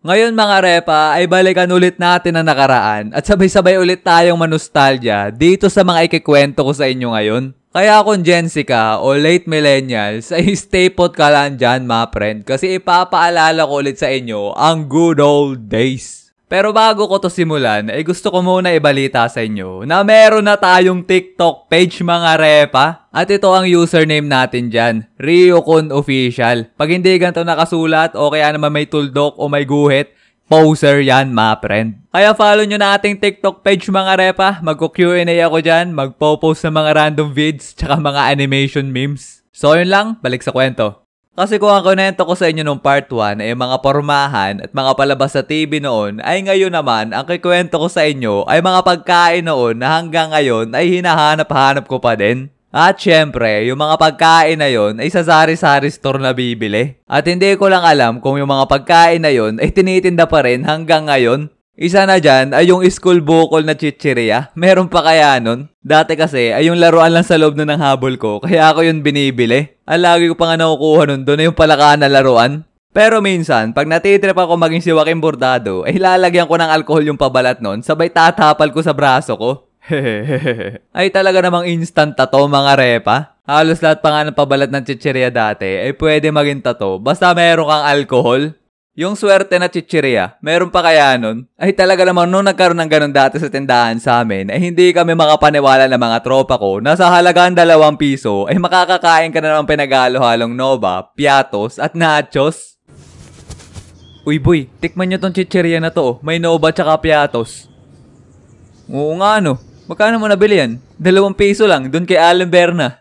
Ngayon mga repa ay balikan ulit natin ang nakaraan at sabay-sabay ulit tayong manostalgia dito sa mga ikikwento ko sa inyo ngayon. Kaya kung Gen Z ka o late millennials ay stay put ka lang dyan mga friend kasi ipapaalala ko ulit sa inyo ang good old days. Pero bago ko to simulan ay gusto ko muna ibalita sa inyo na meron na tayong TikTok page mga repa. At ito ang username natin dyan, Ryokun Official. Pag hindi ganito nakasulat o kaya naman may tuldok o may guhit, poser yan mga friend. Kaya follow nyo na ating TikTok page mga repa. Magko-Q&A ako dyan, magpo-post ng mga random vids tsaka mga animation memes. So yun lang, balik sa kwento. Kasi kung ang kunento ko sa inyo nung part 1 ay mga pormahan at mga palabas sa TV noon, ay ngayon naman ang kikwento ko sa inyo ay mga pagkain noon na hanggang ngayon ay hinahanap-hanap ko pa din. At syempre, yung mga pagkain na yon ay sa sari-sari store na bibili. At hindi ko lang alam kung yung mga pagkain na yon ay tinitinda pa rin hanggang ngayon. Isa na dyan ay yung school bukol na chichirya. Meron pa kaya nun? Dati kasi ay yung laruan lang sa loob ng habol ko, kaya ako yun binibili. Lagi ko pa nga nakukuha nun, doon na yung palakaan na laruan. Pero minsan, pag natitrip ako maging si Joaquin Bordado, ay lalagyan ko ng alcohol yung pabalat nun, sabay tatapal ko sa braso ko. Ay talaga namang instant tattoo mga repa. Halos lahat pa nga ng pabalat ng chichirya dati ay pwede maging tattoo basta meron kang alcohol. Yung swerte na chichirya, meron pa kaya nun? Ay talaga naman nung nagkaroon ng ganun dati sa tindahan sa amin, ay hindi kami makapaniwala ng mga tropa ko na sa halagang 2 piso ay makakakain ka na naman pinagalo-halong nova, piatos at nachos. Uy boy, tikman nyo tong chichirya na to, may nova tsaka piatos. Oo nga no, magkano mo nabili yan? 2 piso lang, dun kay Alan Berna.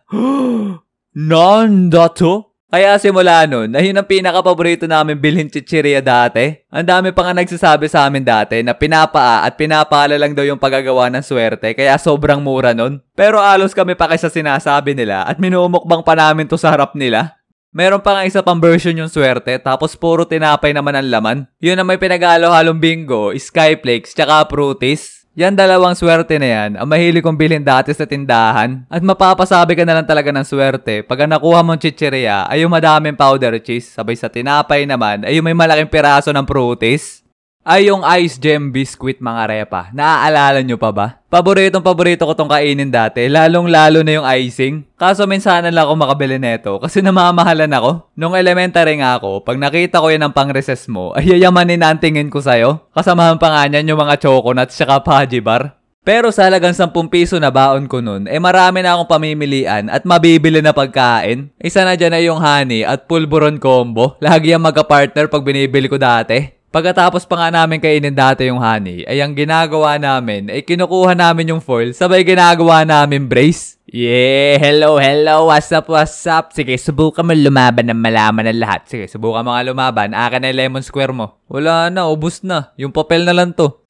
Nanda to? Kaya simula nun, ay yun ang pinaka-paborito namin bilhin chichirya dati. Ang dami pa nga nagsasabi sa amin dati na pinapaa at pinapala lang daw yung paggagawa ng swerte kaya sobrang mura nun. Pero alos kami pa kaysa sinasabi nila at minumukbang pa namin to sa harap nila. Meron pa nga isa pang version yung swerte tapos puro tinapay naman ang laman. Yun ang may pinagalo-halong bingo, skyflakes, tsaka fruities. Yan 2 swerte na yan ang mahilig kong bilhin dati sa tindahan. At mapapasabi ka na lang talaga ng swerte pag ang nakuha mong chichirya ay yung madaming powder cheese. Sabay sa tinapay naman ay yung may malaking piraso ng fruities. Ay yung Ice Gem Biscuit mga repa. Naaalala nyo pa ba? Paborito ko tong kainin dati. Lalong-lalo na yung icing. Kaso minsanan lang ako makabili neto kasi namamahalan ako. Nung elementary nga ako, pag nakita ko yan ng pang-recess mo, ay yayamanin na ang tingin ko sa'yo. Kasamahan pa nga niyan yung mga choconuts tsaka Paji bar. Pero sa halagang 10 piso na baon ko nun, marami na akong pamimilian at mabibili na pagkain. Isa na dyan ay yung honey at pulburon combo. Lagi yung magka-partner pag binibili ko dati. Pagkatapos pa nga namin kainin dati yung honey, ay ang ginagawa namin ay kinukuha namin yung foil, sabay ginagawa namin brace. Yeah, hello, what's up? Sige, subukan mo lumaban ng malaman ng lahat. Sige, subukan mo nga lumaban, akin na lemon square mo. Wala na, ubus na. Yung papel na lang to.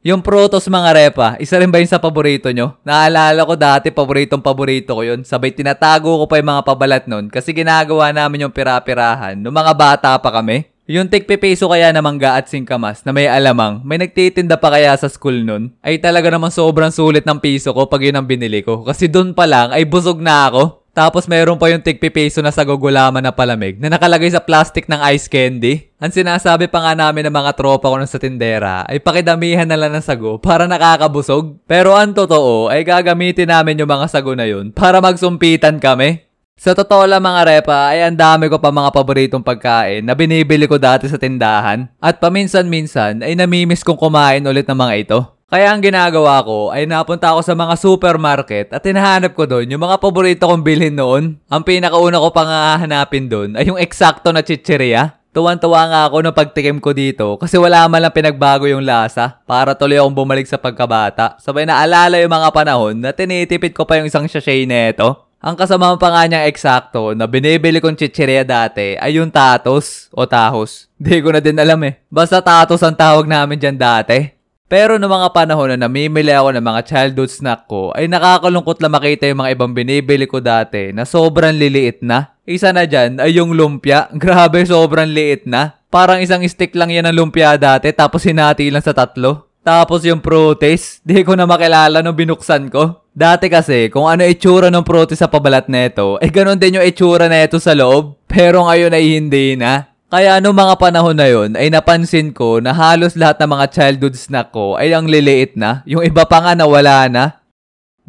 Yung Protos mga repa, isa rin ba yun sa paborito nyo? Naalala ko dati, paborito ko yun. Sabay tinatago ko pa yung mga pabalat nun kasi ginagawa namin yung pira-pirahan nung mga bata pa kami. Yung tig-pipeso kaya na mangga at singkamas na may alamang, may nagtitinda pa kaya sa school nun? Ay talaga naman sobrang sulit ng piso ko pag yun ang binili ko. Kasi dun pa lang ay busog na ako. Tapos mayroon pa yung tig-pipeso na sagugulaman na palamig na nakalagay sa plastic ng ice candy. Ang sinasabi pa nga namin ng mga tropa ko sa tindera ay pakidamihan na lang ng sago para nakakabusog. Pero ang totoo ay gagamitin namin yung mga sago na yun para magsumpitan kami. Sa totoo lang mga repa ay ang dami ko pa mga paboritong pagkain na binibili ko dati sa tindahan. At paminsan-minsan ay namimiss kong kumain ulit ng mga ito. Kaya ang ginagawa ko ay napunta ako sa mga supermarket at hinahanap ko doon yung mga paborito kong bilhin noon. Ang pinakauna ko pang hahanapin doon ay yung eksakto na chichirya. Tuwan-tuwa nga ako nung pagtikim ko dito kasi wala man lang pinagbago yung lasa para tuloy akong bumalik sa pagkabata. Sabay naalala yung mga panahon na tinitipid ko pa yung isang sachet neto. Ang kasama pa nga niyang eksakto na binibili kong chichirya dati ay yung tatos o tahos. Di ko na din alam Basta tatos ang tawag namin dyan dati. Pero noong mga panahon na namimili ako ng mga childhood snack ko, ay nakakalungkot lang makita yung mga ibang binibili ko dati na sobrang liliit na. Isa na dyan ay yung lumpia. Grabe, sobrang liit na. Parang isang stick lang yan ng lumpia dati tapos hinati lang sa 3. Tapos yung Protes, di ko na makilala nung binuksan ko. Dati kasi, kung ano itsura ng Protes sa pabalat neto, ganun din yung itsura neto sa loob. Pero ngayon ay hindi na. Kaya noong mga panahon na yon ay napansin ko na halos lahat ng mga childhood snack ko ay ang liliit na. Yung iba pa nga nawala na.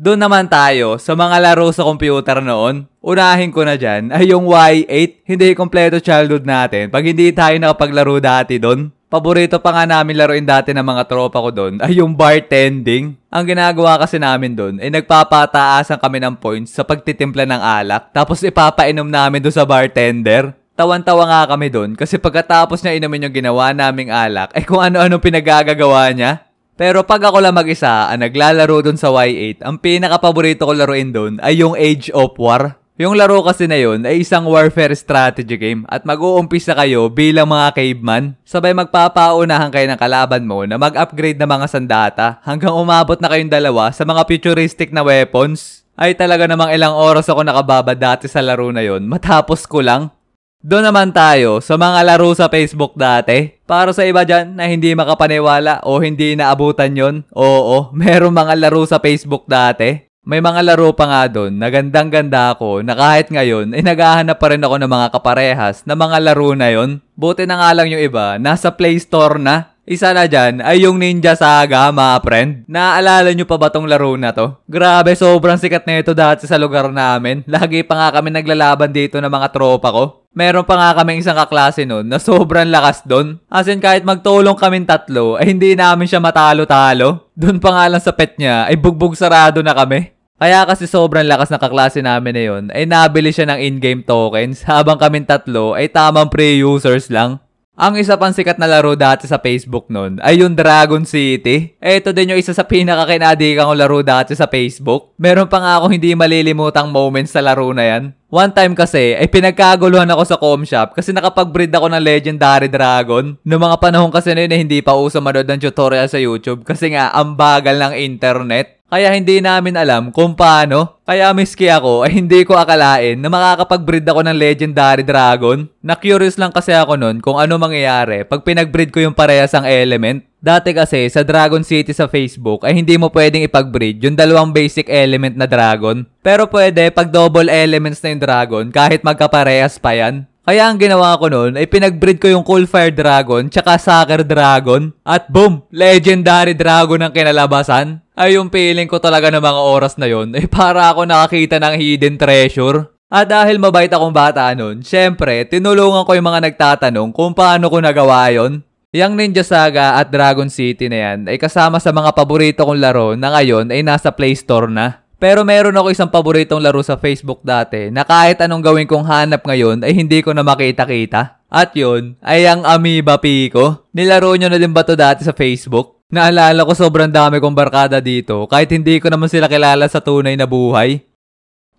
Doon naman tayo sa mga laro sa computer noon. Unahin ko na dyan ay yung Y8. Hindi kompleto childhood natin pag hindi tayo nakapaglaro dati doon. Paborito pa nga namin laruin dati ng mga tropa ko doon ay yung bartending. Ang ginagawa kasi namin doon ay nagpapataasan kami ng points sa pagtitimpla ng alak. Tapos ipapainom namin doon sa bartender. Tawan-tawa nga kami doon kasi pagkatapos niya inumin yung ginawa naming alak ay kung ano-ano pinagagagawa niya. Pero pag ako lang mag-isa ang naglalaro doon sa Y8, ang pinaka-paborito ko laruin doon ay yung Age of War. Yung laro kasi na yun ay isang warfare strategy game at mag-uumpisa kayo bilang mga caveman. Sabay magpapaunahan kayo ng kalaban mo na mag-upgrade ng mga sandata hanggang umabot na kayong dalawa sa mga futuristic na weapons. Ay talaga namang ilang oras ako nakababa dati sa laro na yun matapos ko lang. Doon naman tayo sa mga laro sa Facebook dati. Para sa iba dyan na hindi makapaniwala o hindi naabutan yon, oo, meron mga laro sa Facebook dati. May mga laro pa nga doon na gandang-ganda ako na kahit ngayon ay naghahanap pa rin ako ng mga kaparehas na mga laro na yon. Buti na nga lang yung iba, nasa Play Store na. Isa na dyan ay yung Ninja Saga, mga friend. Naaalala nyo pa ba tong laro na to? Grabe, sobrang sikat na ito dati sa lugar namin. Lagi pa nga kami naglalaban dito ng mga tropa ko. Meron pa nga kaming isang kaklase nun na sobrang lakas doon. As in kahit magtulong kaming tatlo ay hindi namin siya matalo-talo. Doon pa nga lang sa pet niya ay bugbog sarado na kami. Kaya kasi sobrang lakas na kaklase namin na yun ay nabili siya ng in-game tokens habang kaming tatlo ay tamang pre-users lang. Ang isa pang sikat na laro dati sa Facebook nun ay yung Dragon City. Ito din yung isa sa pinakakinadikan ko laro dati sa Facebook. Meron pa nga akong hindi malilimutang moments sa laro na yan. One time kasi ay pinagkaguluhan ako sa com shop kasi nakapag-breed ako ng Legendary Dragon. Noong mga panahon kasi na yun hindi pa uso manood ng tutorial sa YouTube kasi nga ang bagal ng internet. Kaya hindi namin alam kung paano. Kaya miski ako ay hindi ko akalain na makakapag-breed ako ng Legendary Dragon. Na-curious lang kasi ako nun kung ano mangyayari pag pinag-breed ko yung parehas ang element. Dati kasi sa Dragon City sa Facebook ay hindi mo pwedeng ipag-breed yung dalawang basic element na dragon. Pero pwede pag double elements na yung dragon kahit magkaparehas pa yan. Kaya ang ginawa ko nun ay pinag-breed ko yung Cool Fire Dragon tsaka Sucker Dragon. At boom! Legendary Dragon ang kinalabasan. Ay yung feeling ko talaga ng mga oras na yun ay para ako nakakita ng hidden treasure. At dahil mabait akong bata nun, syempre tinulungan ko yung mga nagtatanong kung paano ko nagawa yun. Yang Ninja Saga at Dragon City na yan ay kasama sa mga paborito kong laro na ngayon ay nasa Play Store na. Pero meron ako isang paboritong laro sa Facebook dati na kahit anong gawin kong hanap ngayon ay hindi ko na makita-kita. At yun ay ang Amoeba Pico. Nilaro nyo na din ba to dati sa Facebook? Naalala ko sobrang dami kong barkada dito kahit hindi ko naman sila kilala sa tunay na buhay.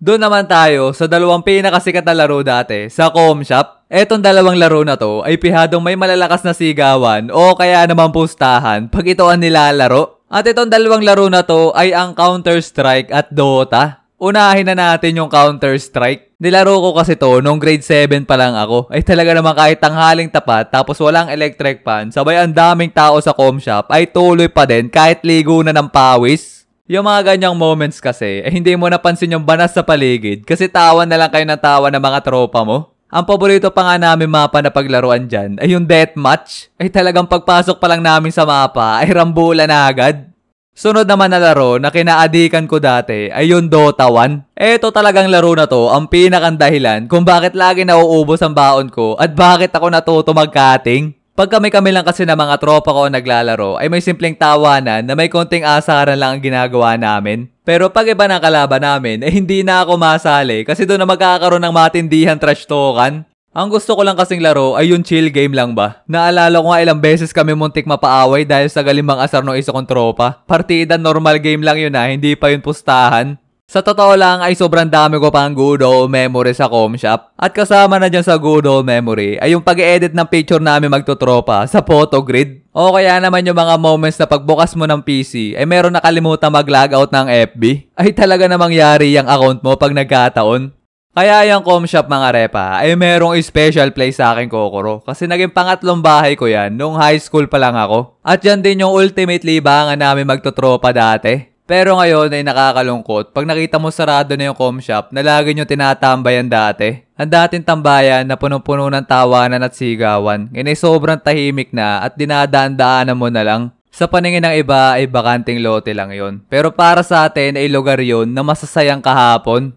Doon naman tayo sa dalawang pinakasikat na laro dati sa com shop. Etong dalawang laro na to ay pihadong may malalakas na sigawan o kaya naman pustahan pag ito ang nilalaro. At itong dalawang laro na to ay ang Counter-Strike at Dota. Unahin na natin yung Counter-Strike. Nilaro ko kasi to nung grade 7 pa lang ako. Ay talaga naman kahit tanghaling tapat tapos walang electric fan, sabay ang daming tao sa com shop ay tuloy pa din kahit ligo na ng pawis. Yung mga ganyang moments kasi ay hindi mo napansin yung banas sa paligid kasi tawa na lang kayo ng tawa ng mga tropa mo. Ang paborito pa nga namin mapa na paglaruan dyan ay yung deathmatch. Ay talagang pagpasok pa lang namin sa mapa ay rambulan na agad. Sunod naman na laro na kinaadikan ko dati ay yung Dota 1. Eto talagang laro na to ang pinakang dahilan kung bakit lagi nauubos ang baon ko at bakit ako natuto mag-cutting. Pag kami lang kasi na mga tropa ko naglalaro ay may simpleng tawanan na may konting asaran lang ang ginagawa namin. Pero pag iba na kalaban namin, hindi na ako masali kasi doon na magkakaroon ng matindihan trash talkan. Ang gusto ko lang kasing laro ay yung chill game lang ba. Naalala ko nga ilang beses kami muntik mapaaway dahil sa galimang asar ng isa kong tropa. Partida normal game lang yun hindi pa yun pustahan. Sa totoo lang ay sobrang dami ko pang good old memory sa com shop. At kasama na dyan sa good old memory ay yung pag-edit ng picture namin magtutropa sa photo grid. O kaya naman yung mga moments na pagbukas mo ng PC ay meron nakalimutan mag-logout ng FB. Ay talaga namang yari yung account mo pag nagkataon. Kaya yung com shop mga repa ay merong special place sa akin Kokoro. Kasi naging pangatlong bahay ko yan nung high school pa lang ako. At yan din yung ultimate libangan namin magtutropa dati. Pero ngayon ay nakakalungkot pag nakita mo sarado na yung com shop na lagi nyo tinatambayan dati. Ang dating tambayan na punong-puno ng tawanan at sigawan, ngayon ay sobrang tahimik na at dinadaan-daanan mo na lang. Sa paningin ng iba ay bakanting lote lang yon. Pero para sa atin ay lugar yon na masasayang kahapon.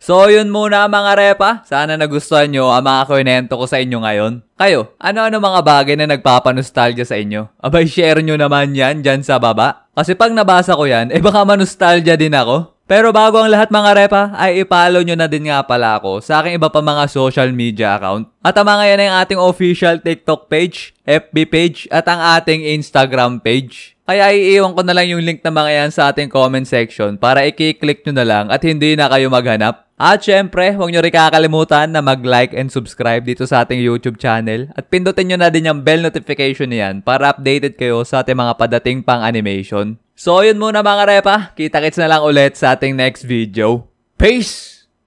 So yun muna mga repa, sana nagustuhan nyo ang mga kwento ko sa inyo ngayon. Kayo, ano-ano mga bagay na nagpapanostalgia sa inyo? Abay share nyo naman yan dyan sa baba. Kasi pag nabasa ko yan, baka manostalgia din ako. Pero bago ang lahat mga repa, ay i-follow nyo na din nga pala ako sa aking iba pa mga social media account. At ang mga yan ay ang ating official TikTok page, FB page, at ang ating Instagram page. Kaya iiwan ko na lang yung link na mga yan sa ating comment section para i-click nyo na lang at hindi na kayo maghanap. At syempre, huwag nyo rin kakalimutan na mag-like and subscribe dito sa ating YouTube channel at pindutin nyo na din yung bell notification niyan para updated kayo sa ating mga padating pang animation. So yun muna mga repa, kita-kits na lang ulit sa ating next video. Peace!